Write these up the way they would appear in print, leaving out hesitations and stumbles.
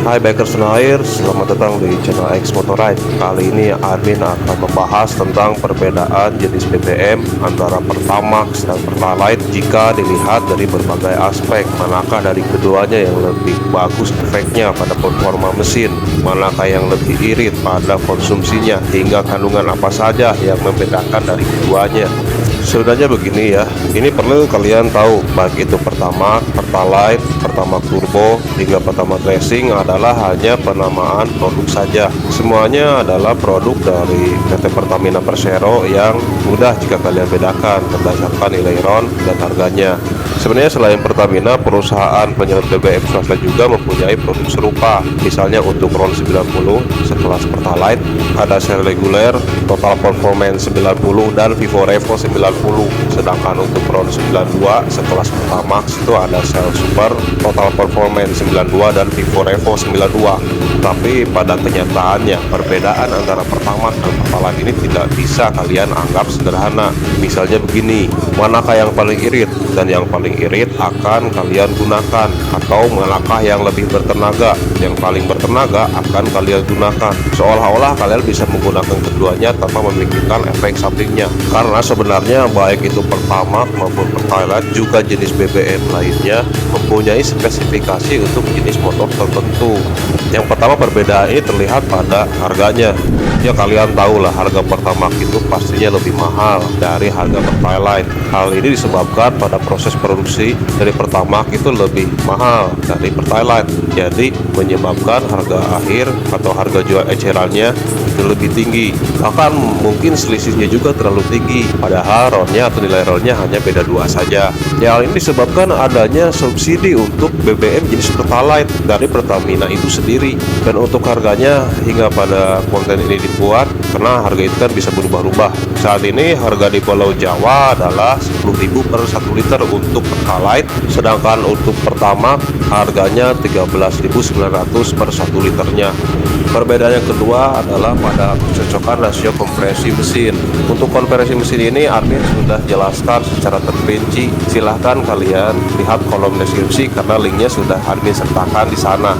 Hai bikers air, selamat datang di channel X Motorride. Kali ini admin akan membahas tentang perbedaan jenis BBM antara Pertamax dan Pertalite jika dilihat dari berbagai aspek. Manakah dari keduanya yang lebih bagus efeknya pada performa mesin, manakah yang lebih irit pada konsumsinya, hingga kandungan apa saja yang membedakan dari keduanya. Sebenarnya begini ya, ini perlu kalian tahu, baik itu Pertamax, Pertalite, Pertamax Turbo, hingga Pertamax Racing adalah hanya penamaan produk saja. Semuanya adalah produk dari PT Pertamina Persero yang mudah jika kalian bedakan berdasarkan nilai RON dan harganya. Sebenarnya selain Pertamina, perusahaan penyelenggara BBM swasta juga mempunyai produk serupa. Misalnya untuk RON 90 sekelas Pertalite, ada seri reguler, Total Performance 90 dan Vivo Revo 90. Sedangkan untuk RON 92 sekelas Pertamax itu ada sel Super, Total Performance 92 dan Vivo Revo 92. Tapi pada kenyataannya perbedaan antara Pertamax dan Pertalite ini tidak bisa kalian anggap sederhana. Misalnya begini, manakah yang paling irit? Dan yang paling irit akan kalian gunakan, atau manakah yang lebih bertenaga? Yang paling bertenaga akan kalian gunakan. Seolah-olah kalian bisa menggunakan keduanya tanpa memikirkan efek sampingnya. Karena sebenarnya baik itu Pertamax maupun Pertalite juga jenis BBM lainnya mempunyai spesifikasi untuk jenis motor tertentu. Yang pertama, perbedaan ini terlihat pada harganya. Ya kalian tahu lah, harga Pertamax itu pastinya lebih mahal dari harga Pertalite. Hal ini disebabkan pada proses produksi dari Pertamax itu lebih mahal dari Pertalite, jadi menyebabkan harga akhir atau harga jual ecerannya itu lebih tinggi. Bahkan mungkin selisihnya juga terlalu tinggi, padahal RON-nya atau nilai RON-nya hanya beda 2 saja. Ya, hal ini disebabkan adanya subsidi untuk BBM jenis Pertalite dari Pertamina itu sendiri. Dan untuk harganya hingga pada konten ini dibuat, karena harga itu kan bisa berubah-ubah. Saat ini harga di Pulau Jawa adalah 10.000 per 1 liter untuk Pertalite, sedangkan untuk Pertamax harganya 13.900 per 1 liternya. Perbedaan yang kedua adalah pada kecocokan rasio kompresi mesin. Untuk kompresi mesin ini admin sudah jelaskan secara terperinci. Silahkan kalian lihat kolom deskripsi karena linknya sudah admin sertakan di sana.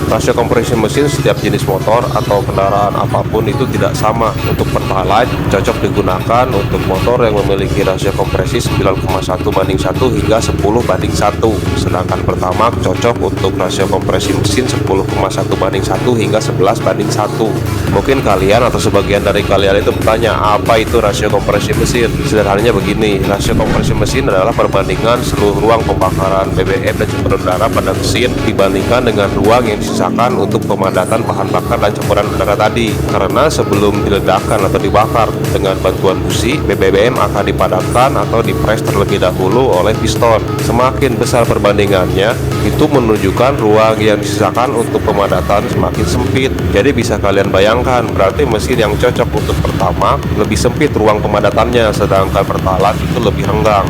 Rasio kompresi mesin setiap jenis motor atau kendaraan apapun itu tidak sama. Untuk Pertalite cocok digunakan untuk motor yang memiliki rasio kompresi 9,1:1 hingga 10:1, sedangkan Pertamax cocok untuk rasio kompresi mesin 10,1:1 hingga 11:1. Mungkin kalian atau sebagian dari kalian itu bertanya, apa itu rasio kompresi mesin? Sederhananya begini, rasio kompresi mesin adalah perbandingan seluruh ruang pembakaran BBM dan sumber udara pada mesin dibandingkan dengan ruang yang disisakan untuk pemadatan bahan bakar dan campuran udara tadi. Karena sebelum diledakkan atau dibakar dengan bantuan busi, BBM akan dipadatkan atau dipres terlebih dahulu oleh piston. Semakin besar perbandingannya, itu menunjukkan ruang yang disisakan untuk pemadatan semakin sempit. Jadi bisa kalian bayangkan, berarti mesin yang cocok untuk Pertamax lebih sempit ruang pemadatannya, sedangkan Pertalite itu lebih renggang.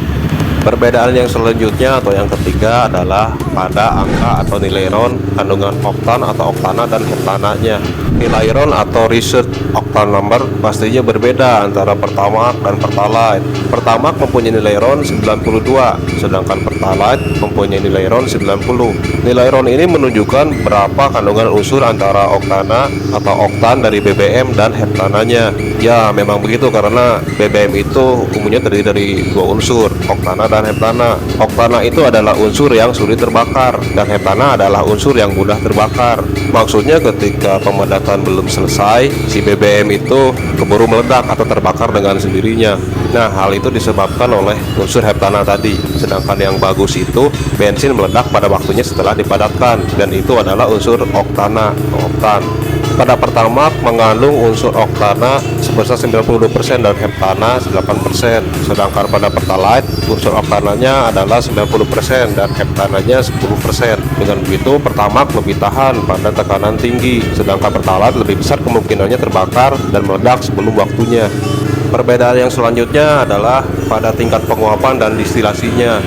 Perbedaan yang selanjutnya atau yang ketiga adalah pada angka atau nilai RON, kandungan oktan atau oktana dan heptananya. Nilai RON atau research octane number pastinya berbeda antara Pertamax dan Pertalite. Pertamax mempunyai nilai RON 92, sedangkan Pertalite mempunyai nilai RON 90. Nilai RON ini menunjukkan berapa kandungan unsur antara oktana atau oktan dari BBM dan heptananya. Ya memang begitu, karena BBM itu umumnya terdiri dari 2 unsur, oktana dan heptana. Oktana itu adalah unsur yang sulit terbakar dan heptana adalah unsur yang mudah terbakar. Maksudnya ketika pemadatan belum selesai, si BBM itu keburu meledak atau terbakar dengan sendirinya. Nah, hal itu disebabkan oleh unsur heptana tadi. Sedangkan yang bagus itu bensin meledak pada waktunya setelah dipadatkan, dan itu adalah unsur oktana atau oktan. Pada Pertamax mengandung unsur oktana sebesar 92% dan heptana 8%. Sedangkan pada Pertalite unsur oktananya adalah 90% dan heptananya 10%. Dengan begitu Pertamax lebih tahan pada tekanan tinggi, sedangkan Pertalite lebih besar kemungkinannya terbakar dan meledak sebelum waktunya. Perbedaan yang selanjutnya adalah pada tingkat penguapan dan distilasinya.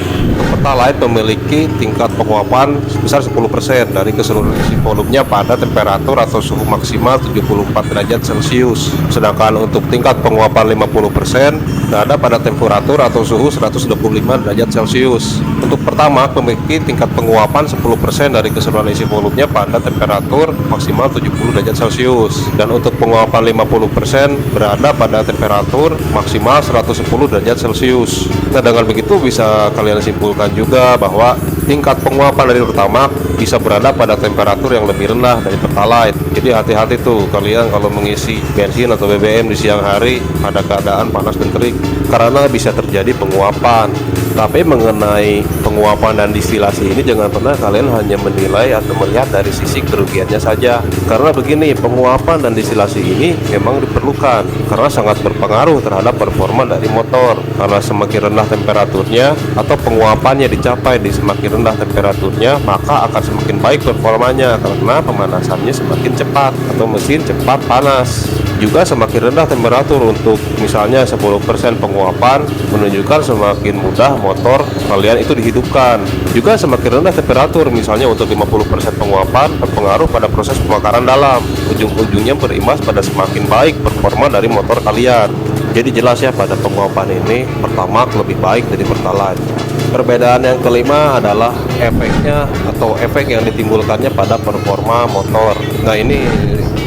Pertalite memiliki tingkat penguapan sebesar 10% dari keseluruhan isi volumenya pada temperatur atau suhu maksimal 74 derajat Celcius. Sedangkan untuk tingkat penguapan 50% berada pada temperatur atau suhu 125 derajat Celcius. Untuk Pertamax memiliki tingkat penguapan 10% dari keseluruhan isi volumenya pada temperatur maksimal 70 derajat Celcius. Dan untuk penguapan 50% berada pada temperatur maksimal 110 derajat Celcius. Nah, dengan begitu bisa kalian simpulkan juga bahwa tingkat penguapan dari Pertamax bisa berada pada temperatur yang lebih rendah dari Pertalite. Jadi hati-hati tuh kalian kalau mengisi bensin atau BBM di siang hari pada keadaan panas dan terik, karena bisa terjadi penguapan. Tapi mengenai penguapan dan distilasi ini jangan pernah kalian hanya menilai atau melihat dari sisi kerugiannya saja. Karena begini, penguapan dan distilasi ini memang diperlukan karena sangat berpengaruh terhadap performa dari motor. Karena semakin rendah temperaturnya atau penguapannya dicapai di semakin rendah temperaturnya, maka akan semakin baik performanya karena pemanasannya semakin cepat atau mesin cepat panas. Juga semakin rendah temperatur untuk misalnya 10% penguapan menunjukkan semakin mudah motor kalian itu dihidupkan. Juga semakin rendah temperatur misalnya untuk 50% penguapan berpengaruh pada proses pembakaran dalam. Ujung-ujungnya berimbas pada semakin baik performa dari motor kalian. Jadi jelas ya, pada penguapan ini Pertamax lebih baik dari Pertalite. Perbedaan yang kelima adalah efeknya atau efek yang ditimbulkannya pada performa motor. Nah, ini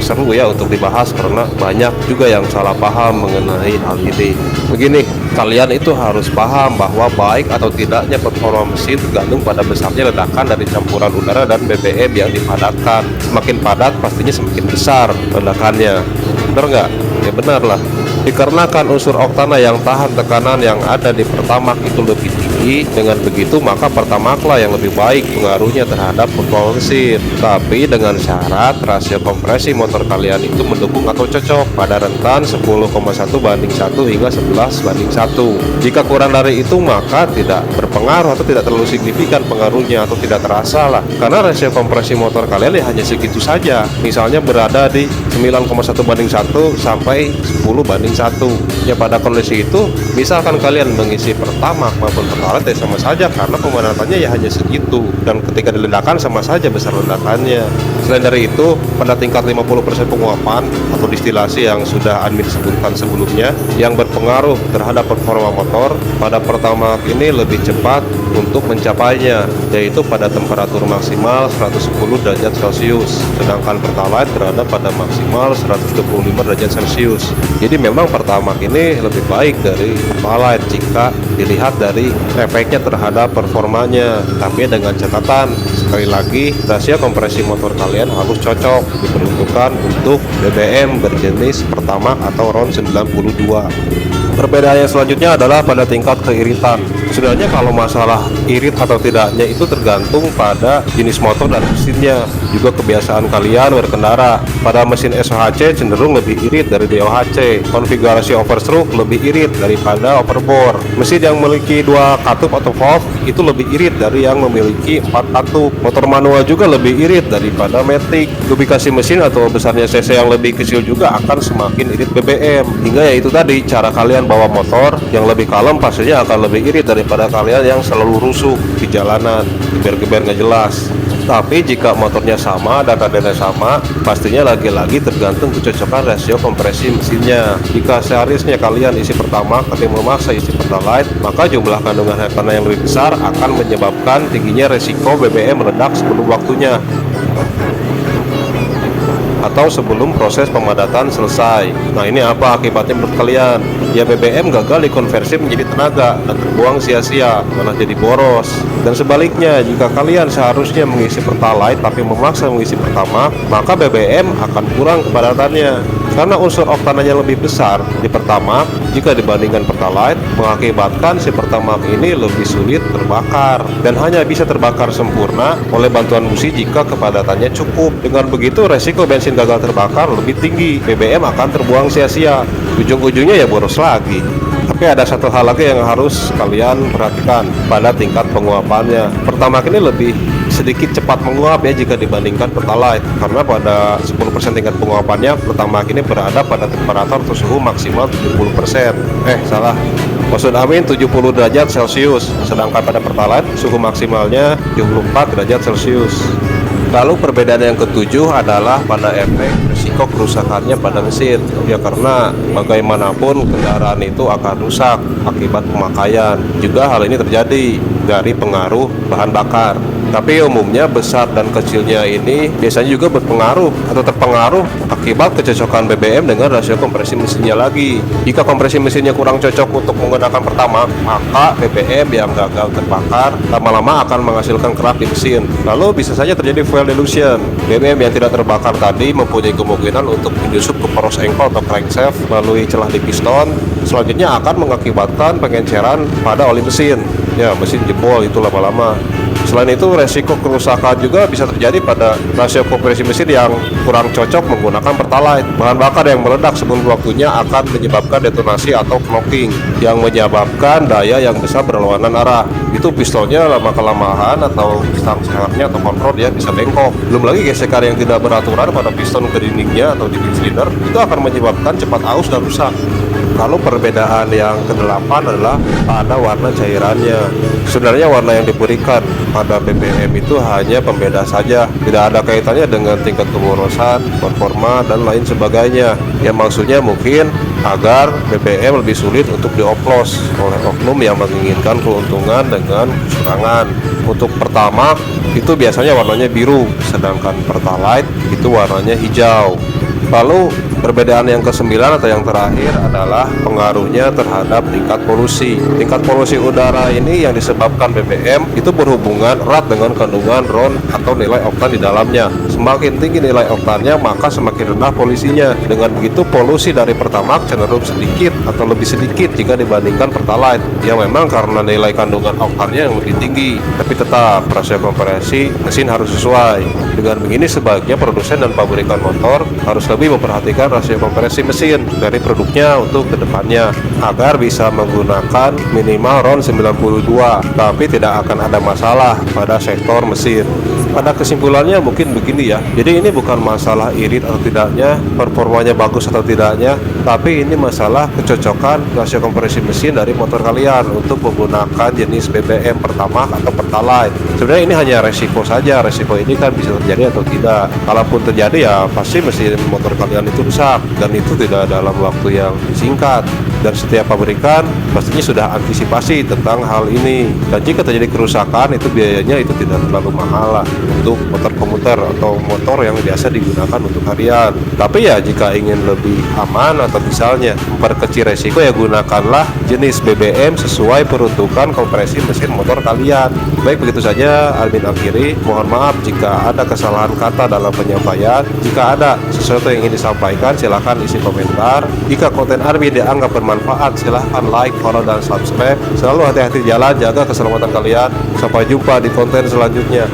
seru ya untuk dibahas karena banyak juga yang salah paham mengenai hal ini. Begini, kalian itu harus paham bahwa baik atau tidaknya performa mesin tergantung pada besarnya ledakan dari campuran udara dan BBM yang dipadatkan. Semakin padat pastinya semakin besar ledakannya. Benar nggak? Ya benar lah. Dikarenakan unsur oktana yang tahan tekanan yang ada di Pertamax itu lebih tinggi, dengan begitu maka Pertamax lah yang lebih baik pengaruhnya terhadap performa mesin. Tapi dengan syarat rasio kompresi motor kalian itu mendukung atau cocok pada rentan 10,1:1 hingga 11:1. Jika kurang dari itu maka tidak berpengaruh atau tidak terlalu signifikan pengaruhnya atau tidak terasa lah, karena rasio kompresi motor kalian ya hanya segitu saja. Misalnya berada di 9,1:1 sampai 10:1. Ya pada kondisi itu misalkan kalian mengisi Pertamax maupun Pertalite sama saja karena pemanasannya ya hanya segitu, dan ketika diledakkan sama saja besar ledakannya. Selain dari itu, pada tingkat 50% penguapan atau distilasi yang sudah admin sebutkan sebelumnya yang berpengaruh terhadap performa motor, pada Pertamax ini lebih cepat untuk mencapainya, yaitu pada temperatur maksimal 110 derajat Celcius, sedangkan Pertalite berada pada maksimal 125 derajat Celcius. Jadi memang Pertamax ini lebih baik dari Pertalite jika dilihat dari efeknya terhadap performanya. Tapi dengan catatan, sekali lagi, rasio kompresi motor kalian harus cocok, diperuntukkan untuk BBM berjenis Pertamax atau RON 92. Perbedaan yang selanjutnya adalah pada tingkat keiritan. Sebenarnya kalau masalah irit atau tidaknya itu tergantung pada jenis motor dan mesinnya, juga kebiasaan kalian berkendara. Pada mesin SOHC cenderung lebih irit dari DOHC, konfigurasi overstroke lebih irit daripada overbore. Mesin yang memiliki 2 katup atau valve itu lebih irit dari yang memiliki 4 katup. Motor manual juga lebih irit daripada matic. Lubrikasi mesin atau besarnya cc yang lebih kecil juga akan semakin irit BBM. Hingga ya itu tadi, cara kalian bawa motor yang lebih kalem pastinya akan lebih irit daripada kalian yang selalu rusuh di jalanan, geber-geber nggak jelas. Tapi jika motornya sama dan radarnya sama, pastinya lagi-lagi tergantung kecocokan rasio kompresi mesinnya. Jika seharusnya kalian isi Pertamax tapi memaksa isi Pertalite, maka jumlah kandungan hektarnya yang lebih besar akan menyebabkan tingginya resiko BBM meledak sebelum waktunya atau sebelum proses pemadatan selesai. Nah, ini apa akibatnya menurut kalian? Ya, BBM gagal dikonversi menjadi tenaga dan terbuang sia-sia, malah jadi boros. Dan sebaliknya, jika kalian seharusnya mengisi Pertalite tapi memaksa mengisi Pertamax, maka BBM akan kurang kepadatannya. Karena unsur oktananya lebih besar di Pertamax jika dibandingkan Pertalite, mengakibatkan si Pertamax ini lebih sulit terbakar dan hanya bisa terbakar sempurna oleh bantuan busi jika kepadatannya cukup. Dengan begitu resiko bensin gagal terbakar lebih tinggi, BBM akan terbuang sia-sia, ujung-ujungnya ya boros lagi. Tapi ada satu hal lagi yang harus kalian perhatikan pada tingkat penguapannya. Pertamax ini lebih sedikit cepat menguap ya jika dibandingkan Pertalite, karena pada 10% tingkat penguapannya Pertamax ini berada pada temperatur atau suhu maksimal 70%. Salah. Maksud amin 70 derajat Celcius, sedangkan pada Pertalite suhu maksimalnya 74 derajat Celcius. Lalu perbedaan yang ketujuh adalah pada efek resiko kerusakannya pada mesin. Ya karena bagaimanapun kendaraan itu akan rusak akibat pemakaian. Juga hal ini terjadi dari pengaruh bahan bakar. Tapi umumnya besar dan kecilnya ini biasanya juga berpengaruh atau terpengaruh akibat kecocokan BBM dengan rasio kompresi mesinnya lagi. Jika kompresi mesinnya kurang cocok untuk menggunakan pertamax, maka BBM yang gagal terbakar lama-lama akan menghasilkan kerak di mesin. Lalu bisa saja terjadi fuel dilution. BBM yang tidak terbakar tadi mempunyai kemungkinan untuk menyusup ke poros engkol atau crankshaft melalui celah di piston. Selanjutnya akan mengakibatkan pengenceran pada oli mesin. Ya, mesin jebol itu lama-lama. Selain itu, resiko kerusakan juga bisa terjadi pada rasio kompresi mesin yang kurang cocok menggunakan pertalite. Bahan bakar yang meledak sebelum waktunya akan menyebabkan detonasi atau knocking yang menyebabkan daya yang besar berlawanan arah. Itu pistonnya lama-kelamaan atau stang sehatnya atau kontrol dia bisa bengkok. Belum lagi gesekan yang tidak beraturan pada piston ke dindingnya atau dinding silinder itu akan menyebabkan cepat aus dan rusak. Kalau perbedaan yang kedelapan adalah pada warna cairannya. Sebenarnya warna yang diberikan pada BBM itu hanya pembeda saja, tidak ada kaitannya dengan tingkat keborosan, performa, dan lain sebagainya. Yang maksudnya mungkin agar BBM lebih sulit untuk dioplos oleh oknum yang menginginkan keuntungan dengan kecurangan. Untuk pertamax itu biasanya warnanya biru, sedangkan pertalite itu warnanya hijau. Lalu perbedaan yang ke-9 atau yang terakhir adalah pengaruhnya terhadap tingkat polusi. Tingkat polusi udara ini yang disebabkan BBM itu berhubungan erat dengan kandungan RON atau nilai oktan di dalamnya. Semakin tinggi nilai oktannya maka semakin rendah polusinya. Dengan begitu polusi dari pertamax cenderung sedikit atau lebih sedikit jika dibandingkan pertalite. Ya memang karena nilai kandungan oktannya yang lebih tinggi. Tapi tetap rasio kompresi mesin harus sesuai. Dengan begini sebaiknya produsen dan pabrikan motor harus lebih memperhatikan rasio kompresi mesin dari produknya untuk kedepannya agar bisa menggunakan minimal RON 92, tapi tidak akan ada masalah pada sektor mesin. Pada kesimpulannya mungkin begini ya, jadi ini bukan masalah irit atau tidaknya, performanya bagus atau tidaknya, tapi ini masalah kecocokan rasio kompresi mesin dari motor kalian untuk menggunakan jenis BBM pertamax atau pertalite. Sebenarnya ini hanya resiko saja, resiko ini kan bisa terjadi atau tidak. Kalaupun terjadi ya pasti mesin motor kalian itu rusak, dan itu tidak dalam waktu yang singkat. Dan setiap pabrikan pastinya sudah antisipasi tentang hal ini. Dan jika terjadi kerusakan itu biayanya itu tidak terlalu mahal lah untuk motor komuter atau motor yang biasa digunakan untuk harian. Tapi ya jika ingin lebih aman atau misalnya memperkecil resiko ya gunakanlah jenis BBM sesuai peruntukan kompresi mesin motor kalian. Baik, begitu saja admin akhiri. Mohon maaf jika ada kesalahan kata dalam penyampaian. Jika ada sesuatu yang ingin disampaikan silahkan isi komentar. Jika konten admin dianggap bermanfaat silahkan like, follow, dan subscribe. Selalu hati-hati jalan, jaga keselamatan kalian. Sampai jumpa di konten selanjutnya.